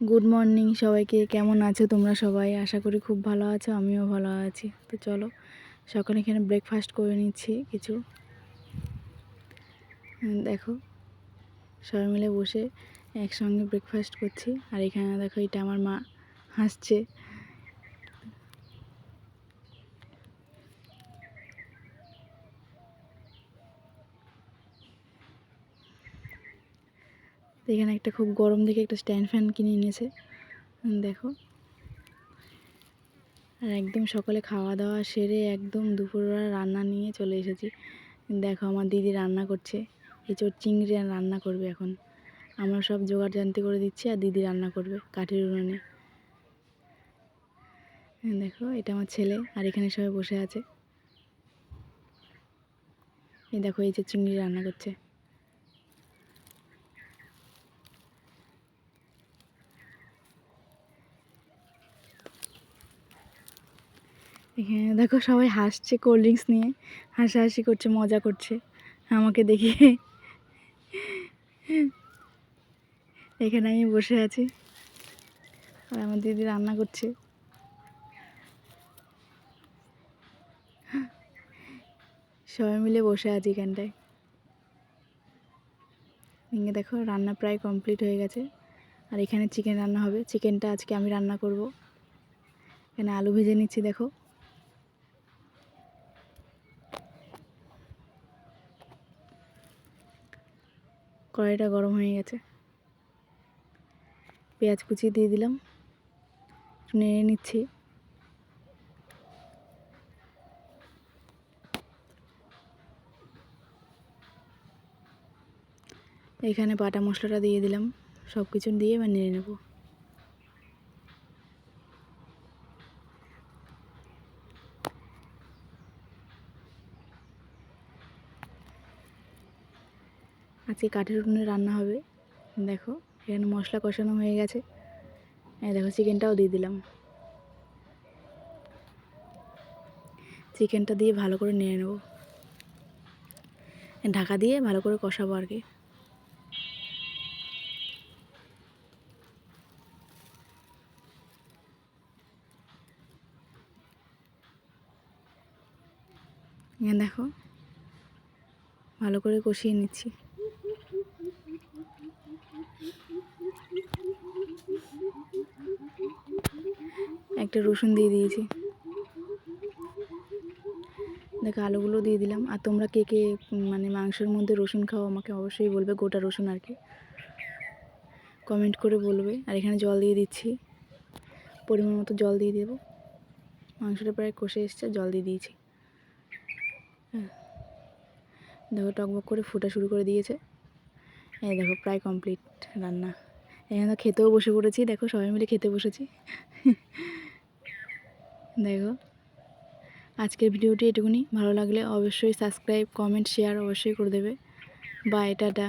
Good morning সবাইকে। কেমন আছো তোমরা সবাই? আশা করি খুব ভালো আছো, আমিও ভালো আছি। তো চলো সকালে এখানে ব্রেকফাস্ট করে নিচ্ছি কিছু। দেখো সবাই মিলে বসে একসঙ্গে ব্রেকফাস্ট করছি। আর এখানে দেখো এটা আমার মা হাসছে। এখানে একটা খুব গরম দেখে একটা স্ট্যান্ড ফ্যান কিনে এনেছে দেখো। আর একদম সকালে খাওয়া দাওয়া সেরে একদম দুপুরবেলা রান্না নিয়ে চলে এসেছি। দেখো আমার দিদি রান্না করছে, এঁচোড় চিংড়ি রান্না করবে এখন। আমরা সব জোগাড় জানতে করে দিচ্ছি আর দিদি রান্না করবে কাঠের উনুনে। দেখো এটা আমার ছেলে আর এখানে সবাই বসে আছে। এই দেখো এই যে চিংড়ি রান্না করছে। এখানে দেখো সবাই হাসছে, কোল্ড ড্রিঙ্কস নিয়ে হাসাহাসি করছে, মজা করছে আমাকে দেখিয়ে। এখানে আমি বসে আছি আর আমার দিদি রান্না করছে। সবাই মিলে বসে আছি এখানটায়। দেখো রান্না প্রায় কমপ্লিট হয়ে গেছে। আর এখানে চিকেন রান্না হবে। চিকেনটা আজকে আমি রান্না করব। এখানে আলু ভেজে নিচ্ছি দেখো। কড়াইটা গরম হয়ে গেছে, পেঁয়াজ কুচি দিয়ে দিলাম, নেড়ে নিচ্ছি। এখানে বাটা মশলাটা দিয়ে দিলাম, সব কিছু দিয়ে এবার নেড়ে নেব। আজকে কাঠের উনুনে রান্না হবে। দেখো এখানে মশলা কষানো হয়ে গেছে। দেখো চিকেনটাও দিয়ে দিলাম। চিকেনটা দিয়ে ভালো করে নেড়ে নেব, ঢাকা দিয়ে ভালো করে কষাবো আর কি। দেখো ভালো করে কষিয়ে নিচ্ছি। একটা রসুন দিয়ে দিয়েছি। দেখো আলুগুলো দিয়ে দিলাম। আর তোমরা কে কে মানে মাংসের মধ্যে রসুন খাও আমাকে অবশ্যই বলবে, গোটা রসুন আর কি, কমেন্ট করে বলবে। আর এখানে জল দিয়ে দিচ্ছি, পরিমাণ মতো জল দিয়ে দেবো। মাংসটা প্রায় কষে এসছে, জল দিয়ে দিয়েছি। দেখো টকবক করে ফোটা শুরু করে দিয়েছে। এই দেখো প্রায় কমপ্লিট রান্না। এখানে তো খেতেও বসে পড়েছি, দেখো সবাই মিলে খেতে বসেছি। দেখো আজকের ভিডিওটি এটুকুনি। ভালো লাগলে অবশ্যই সাবস্ক্রাইব, কমেন্ট, শেয়ার অবশ্যই করে দেবে। Bye, tata.